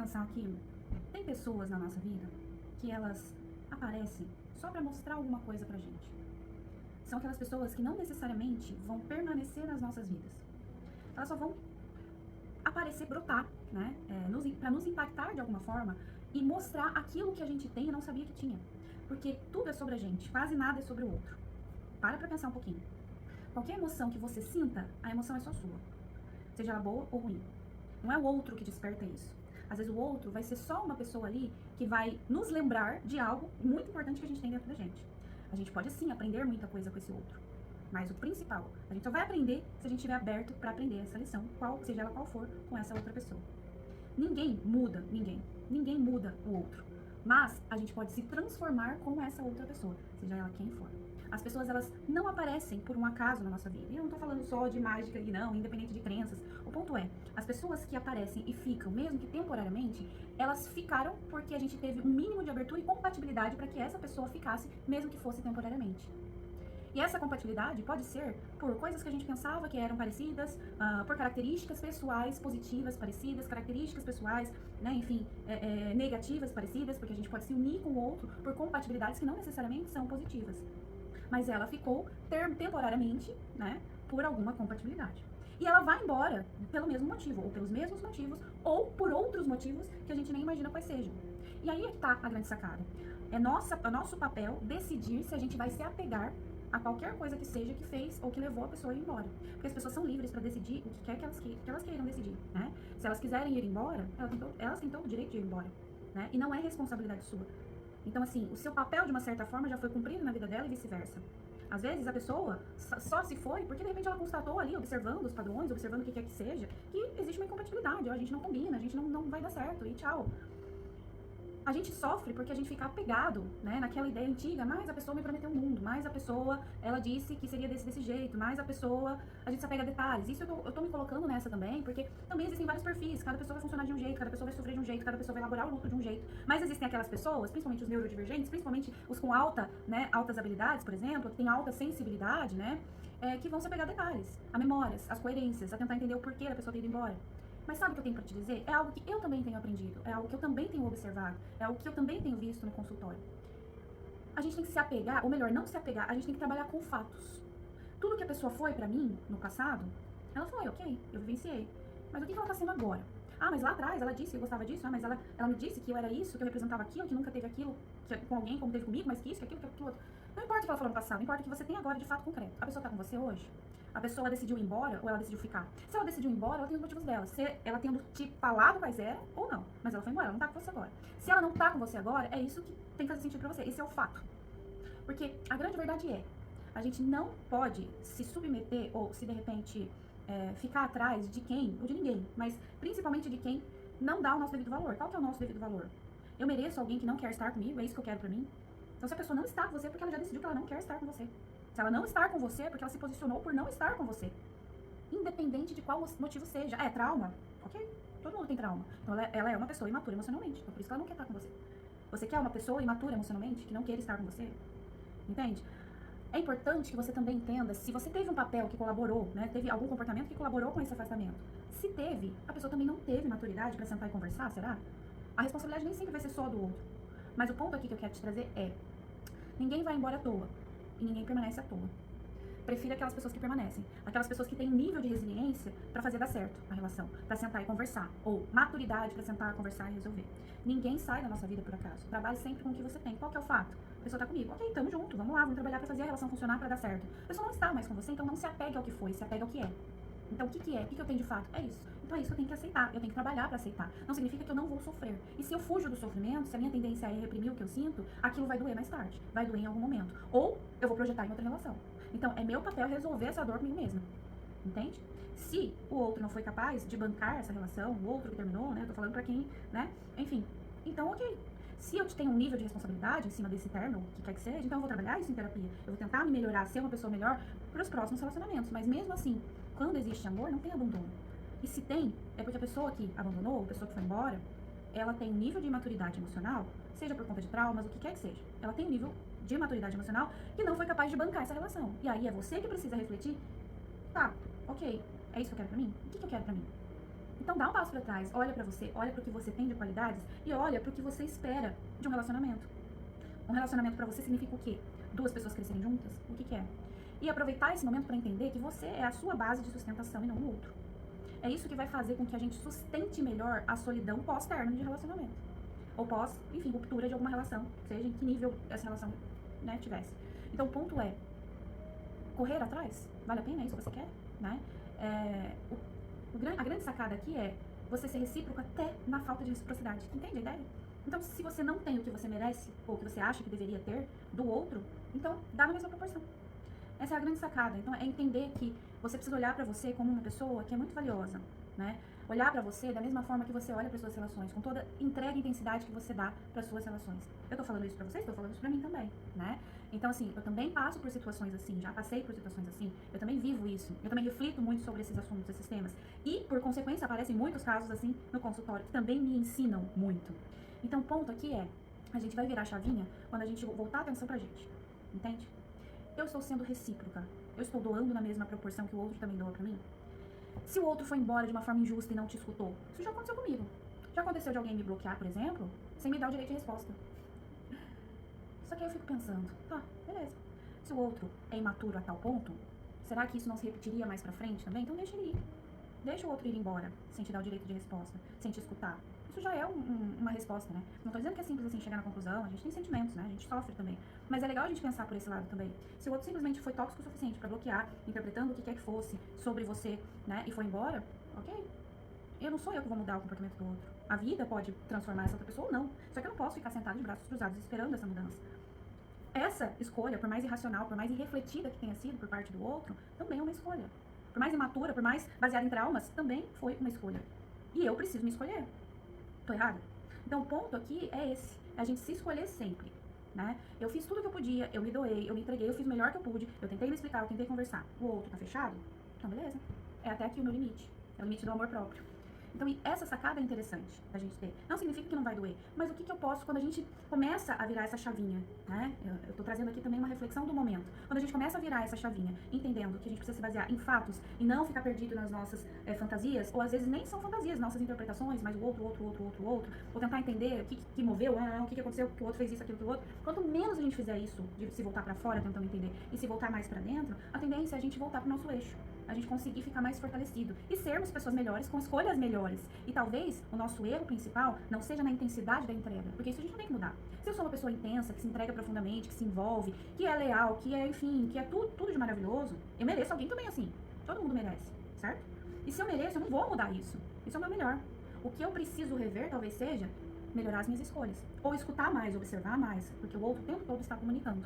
pensar que tem pessoas na nossa vida que elas aparecem só para mostrar alguma coisa pra gente. São aquelas pessoas que não necessariamente vão permanecer nas nossas vidas. Elas só vão aparecer, brotar, né? Para nos impactar de alguma forma e mostrar aquilo que a gente tem e não sabia que tinha. Porque tudo é sobre a gente, quase nada é sobre o outro. Pra pensar um pouquinho. Qualquer emoção que você sinta, a emoção é só sua. Seja ela boa ou ruim. Não é o outro que desperta isso. Às vezes o outro vai ser só uma pessoa ali que vai nos lembrar de algo muito importante que a gente tem dentro da gente. A gente pode sim aprender muita coisa com esse outro. Mas o principal, a gente só vai aprender se a gente estiver aberto para aprender essa lição, seja ela qual for, com essa outra pessoa. Ninguém muda ninguém. Ninguém muda o outro. Mas a gente pode se transformar com essa outra pessoa, seja ela quem for. As pessoas, elas não aparecem por um acaso na nossa vida. E eu não tô falando só de mágica e não, independente de crenças. O ponto é, as pessoas que aparecem e ficam, mesmo que temporariamente, elas ficaram porque a gente teve um mínimo de abertura e compatibilidade para que essa pessoa ficasse, mesmo que fosse temporariamente. E essa compatibilidade pode ser por coisas que a gente pensava que eram parecidas, por características pessoais positivas parecidas, características pessoais, né, enfim, negativas parecidas, porque a gente pode se unir com o outro por compatibilidades que não necessariamente são positivas. Mas ela ficou temporariamente, né, por alguma compatibilidade. E ela vai embora pelo mesmo motivo, ou pelos mesmos motivos, ou por outros motivos que a gente nem imagina quais sejam. E aí é que tá a grande sacada. É nosso papel decidir se a gente vai se apegar a qualquer coisa que seja que fez ou que levou a pessoa a ir embora. Porque as pessoas são livres para decidir o que quer que elas queiram decidir, né? Se elas quiserem ir embora, elas têm todo o direito de ir embora, né? E não é responsabilidade sua. Então, assim, o seu papel, de uma certa forma, já foi cumprido na vida dela e vice-versa. Às vezes, a pessoa só se foi porque, de repente, ela constatou ali, observando os padrões, observando o que quer que seja, que existe uma incompatibilidade, ó, a gente não combina, a gente não vai dar certo, e tchau. A gente sofre porque a gente fica apegado, né, naquela ideia antiga, mas a pessoa me prometeu o mundo, mas a pessoa, ela disse que seria desse jeito, mas a pessoa, a gente se apega a detalhes. Isso eu tô me colocando nessa também, porque também existem vários perfis, cada pessoa vai funcionar de um jeito, cada pessoa vai sofrer de um jeito, cada pessoa vai elaborar o luto de um jeito, mas existem aquelas pessoas, principalmente os neurodivergentes, principalmente os com altas habilidades, por exemplo, que têm alta sensibilidade, né, que vão se apegar a detalhes, a memórias, as coerências, a tentar entender o porquê da pessoa ter ido embora. Mas sabe o que eu tenho para te dizer? É algo que eu também tenho aprendido, é algo que eu também tenho observado, é algo que eu também tenho visto no consultório. A gente tem que se apegar, ou melhor, não se apegar, a gente tem que trabalhar com fatos. Tudo que a pessoa foi para mim no passado, ela foi, ok, eu vivenciei. Mas o que ela tá sendo agora? Ah, mas lá atrás ela disse que eu gostava disso, mas ela me disse que eu era isso, que eu representava aquilo, que nunca teve aquilo com alguém como teve comigo, mas que isso, que aquilo, que aquilo outro. Não importa o que ela falou no passado, importa o que você tem agora de fato concreto. A pessoa tá com você hoje? A pessoa decidiu ir embora ou ela decidiu ficar? Se ela decidiu ir embora, ela tem os motivos dela. Se ela tendo te falado quais eram ou não. Mas ela foi embora, ela não tá com você agora. Se ela não tá com você agora, é isso que tem que fazer sentido pra você. Esse é o fato. Porque a grande verdade é, a gente não pode se submeter ou se de repente ficar atrás de quem, ou de ninguém, mas principalmente de quem não dá o nosso devido valor. Qual que é o nosso devido valor? Eu mereço alguém que não quer estar comigo, é isso que eu quero pra mim? Então se a pessoa não está com você é porque ela já decidiu que ela não quer estar com você. Se ela não está com você é porque ela se posicionou por não estar com você. Independente de qual motivo seja. É trauma? Ok. Todo mundo tem trauma. Então ela é uma pessoa imatura emocionalmente. Então por isso que ela não quer estar com você. Você quer uma pessoa imatura emocionalmente que não quer estar com você? Entende? É importante que você também entenda se você teve um papel que colaborou, né? Teve algum comportamento que colaborou com esse afastamento. Se teve, a pessoa também não teve maturidade para sentar e conversar, será? A responsabilidade nem sempre vai ser só do outro. Mas o ponto aqui que eu quero te trazer é: ninguém vai embora à toa e ninguém permanece à toa. Prefiro aquelas pessoas que permanecem, aquelas pessoas que têm nível de resiliência para fazer dar certo a relação, para sentar e conversar, ou maturidade para sentar, conversar e resolver. Ninguém sai da nossa vida por acaso. Trabalhe sempre com o que você tem. Qual que é o fato? A pessoa tá comigo. Ok, tamo junto, vamos lá, vamos trabalhar para fazer a relação funcionar, para dar certo. A pessoa não está mais com você, então não se apegue ao que foi, se apegue ao que é. Então, o que que é? O que que eu tenho de fato? É isso. Então, é isso que eu tenho que aceitar. Eu tenho que trabalhar para aceitar. Não significa que eu não vou sofrer. E se eu fujo do sofrimento, se a minha tendência é reprimir o que eu sinto, aquilo vai doer mais tarde. Vai doer em algum momento. Ou eu vou projetar em outra relação. Então, é meu papel resolver essa dor comigo mesma. Entende? Se o outro não foi capaz de bancar essa relação, o outro que terminou, né? Eu tô falando pra quem, né? Enfim. Então, ok. Se eu tenho um nível de responsabilidade em cima desse término, que quer que seja, então eu vou trabalhar isso em terapia. Eu vou tentar me melhorar, ser uma pessoa melhor para os próximos relacionamentos. Mas mesmo assim, quando existe amor, não tem abandono. E se tem, é porque a pessoa que abandonou, a pessoa que foi embora, ela tem um nível de maturidade emocional, seja por conta de traumas, o que quer que seja. Ela tem um nível de maturidade emocional que não foi capaz de bancar essa relação. E aí é você que precisa refletir, tá, ok, é isso que eu quero pra mim? O que eu quero pra mim? Então dá um passo para trás, olha para você, olha para o que você tem de qualidades e olha para o que você espera de um relacionamento. Um relacionamento para você significa o quê? Duas pessoas crescerem juntas? O que é? E aproveitar esse momento para entender que você é a sua base de sustentação e não o outro. É isso que vai fazer com que a gente sustente melhor a solidão pós-término de relacionamento. Ou pós, enfim, ruptura de alguma relação, seja em que nível essa relação, né, tivesse. Então o ponto é, correr atrás, vale a pena, é isso que você quer, né? A grande sacada aqui é você ser recíproco até na falta de reciprocidade, entende a ideia? Então, se você não tem o que você merece, ou o que você acha que deveria ter do outro, então dá na mesma proporção. Essa é a grande sacada. Então, é entender que você precisa olhar pra você como uma pessoa que é muito valiosa, né? Olhar pra você da mesma forma que você olha para suas relações, com toda entrega e intensidade que você dá para suas relações. Eu tô falando isso pra vocês, tô falando isso pra mim também, né? Então, assim, eu também passo por situações assim, já passei por situações assim, eu também vivo isso, eu também reflito muito sobre esses assuntos, esses temas. E, por consequência, aparecem muitos casos assim no consultório que também me ensinam muito. Então, o ponto aqui é, a gente vai virar a chavinha quando a gente voltar a atenção pra gente, entende? Eu estou sendo recíproca, eu estou doando na mesma proporção que o outro também doa pra mim? Se o outro foi embora de uma forma injusta e não te escutou, isso já aconteceu comigo. Já aconteceu de alguém me bloquear, por exemplo, sem me dar o direito de resposta. Só que aí eu fico pensando, tá, beleza. Se o outro é imaturo a tal ponto, será que isso não se repetiria mais pra frente também? Então deixa ele ir. Deixa o outro ir embora, sem te dar o direito de resposta, sem te escutar. Isso já é uma resposta, né? Não tô dizendo que é simples assim chegar na conclusão, a gente tem sentimentos, né? A gente sofre também. Mas é legal a gente pensar por esse lado também. Se o outro simplesmente foi tóxico o suficiente pra bloquear, interpretando o que quer que fosse sobre você, né? E foi embora, ok. Não sou eu que vou mudar o comportamento do outro. A vida pode transformar essa outra pessoa ou não. Só que eu não posso ficar sentado de braços cruzados esperando essa mudança. Essa escolha, por mais irracional, por mais irrefletida que tenha sido por parte do outro, também é uma escolha. Por mais imatura, por mais baseada em traumas, também foi uma escolha. E eu preciso me escolher. Tô errada? Então o ponto aqui é esse, é a gente se escolher sempre, né? Eu fiz tudo que eu podia, eu me doei, eu me entreguei, eu fiz o melhor que eu pude, eu tentei me explicar, eu tentei conversar. O outro tá fechado? Então beleza. É até aqui o meu limite. É o limite do amor próprio. Então, essa sacada é interessante da gente ter. Não significa que não vai doer, mas o que eu posso, quando a gente começa a virar essa chavinha, né? Eu tô trazendo aqui também uma reflexão do momento. Quando a gente começa a virar essa chavinha, entendendo que a gente precisa se basear em fatos e não ficar perdido nas nossas fantasias, ou às vezes nem são fantasias, nossas interpretações, mas o outro, ou tentar entender o que moveu, o que aconteceu, que o outro fez isso, aquilo, que o outro. Quanto menos a gente fizer isso, de se voltar pra fora tentando entender, e se voltar mais pra dentro, a tendência é a gente voltar pro nosso eixo. A gente conseguir ficar mais fortalecido e sermos pessoas melhores com escolhas melhores. E talvez o nosso erro principal não seja na intensidade da entrega, porque isso a gente não tem que mudar. Se eu sou uma pessoa intensa, que se entrega profundamente, que se envolve, que é leal, que é, enfim, que é tudo de maravilhoso, eu mereço alguém também assim. Todo mundo merece, certo? E se eu mereço, eu não vou mudar isso. Isso é o meu melhor. O que eu preciso rever talvez seja melhorar as minhas escolhas. Ou escutar mais, observar mais, porque o outro o tempo todo está comunicando.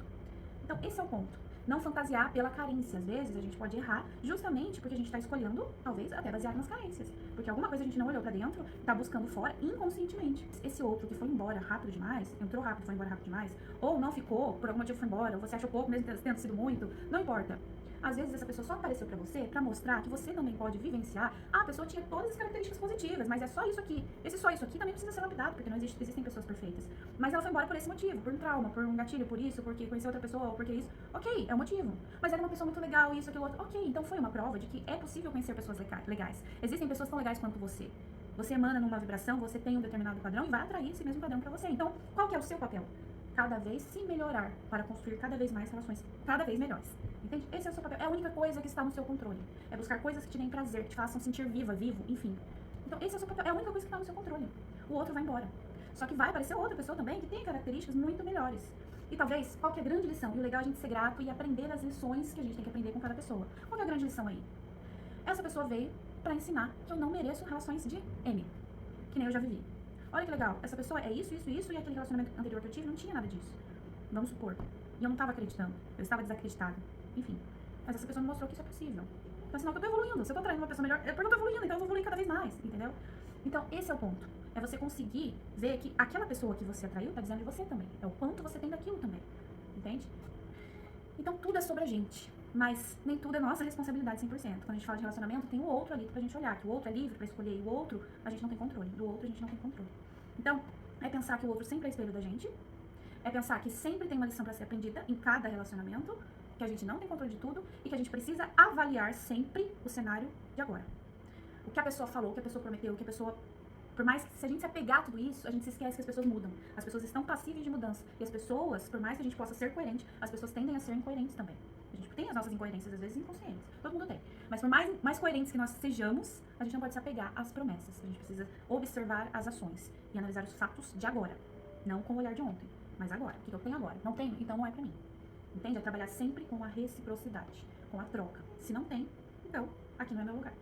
Então, esse é o ponto. Não fantasiar pela carência. Às vezes a gente pode errar justamente porque a gente está escolhendo, talvez até baseado nas carências. Porque alguma coisa a gente não olhou pra dentro, tá buscando fora inconscientemente. Esse outro que foi embora rápido demais, entrou rápido, foi embora rápido demais, ou não ficou, por algum motivo foi embora, ou você achou pouco mesmo tendo sido muito, não importa. Às vezes essa pessoa só apareceu pra você pra mostrar que você também pode vivenciar. A pessoa tinha todas as características positivas, mas é só isso aqui. Esse só isso aqui também precisa ser lapidado, porque não existem pessoas perfeitas. Mas ela foi embora por esse motivo, por um trauma, por um gatilho, por isso, porque conheceu outra pessoa, ou porque isso. Ok, é o motivo. Mas era uma pessoa muito legal, isso, aquilo, outro. Ok, então foi uma prova de que é possível conhecer pessoas legais. Existem pessoas tão legais quanto você. Você emana numa vibração, você tem um determinado padrão e vai atrair esse mesmo padrão pra você. Então, qual que é o seu papel? Cada vez se melhorar para construir cada vez mais relações cada vez melhores. Entende? Esse é o seu papel. É a única coisa que está no seu controle. É buscar coisas que te deem prazer, que te façam sentir viva, vivo, enfim. Então, esse é o seu papel. É a única coisa que está no seu controle. O outro vai embora. Só que vai aparecer outra pessoa também que tem características muito melhores. E talvez, qual que é a grande lição? E o legal é a gente ser grato e aprender as lições que a gente tem que aprender com cada pessoa. Qual que é a grande lição aí? Essa pessoa veio pra ensinar que eu não mereço relações de M, que nem eu já vivi. Olha que legal, essa pessoa é isso, e aquele relacionamento anterior que eu tive não tinha nada disso. Vamos supor. E eu não estava acreditando, eu estava desacreditada. Enfim, mas essa pessoa me mostrou que isso é possível. Então é sinal que eu tô evoluindo. Se eu tô atraindo uma pessoa melhor, é porque eu tô evoluindo, então eu vou evoluir cada vez mais, entendeu? Então esse é o ponto. É você conseguir ver que aquela pessoa que você atraiu tá dizendo de você também. É o quanto você tem daquilo também, entende? Então tudo é sobre a gente. Mas nem tudo é nossa responsabilidade 100%. Quando a gente fala de relacionamento, tem o outro ali pra gente olhar, que o outro é livre pra escolher, e o outro a gente não tem controle, do outro a gente não tem controle. Então, é pensar que o outro sempre é espelho da gente, é pensar que sempre tem uma lição pra ser aprendida em cada relacionamento, que a gente não tem controle de tudo e que a gente precisa avaliar sempre o cenário de agora. o que a pessoa falou, o que a pessoa prometeu, o que a pessoa... Por mais que, se a gente se apegar a tudo isso, a gente se esquece que as pessoas mudam. As pessoas estão passíveis de mudança. E as pessoas, por mais que a gente possa ser coerente, as pessoas tendem a ser incoerentes também. A gente tem as nossas incoerências, às vezes inconscientes. Todo mundo tem. Mas por mais coerentes que nós sejamos, a gente não pode se apegar às promessas. A gente precisa observar as ações e analisar os fatos de agora. Não com o olhar de ontem, mas agora. O que eu tenho agora? Não tenho? Então não é pra mim. Entende? É trabalhar sempre com a reciprocidade, com a troca. Se não tem, então aqui não é meu lugar.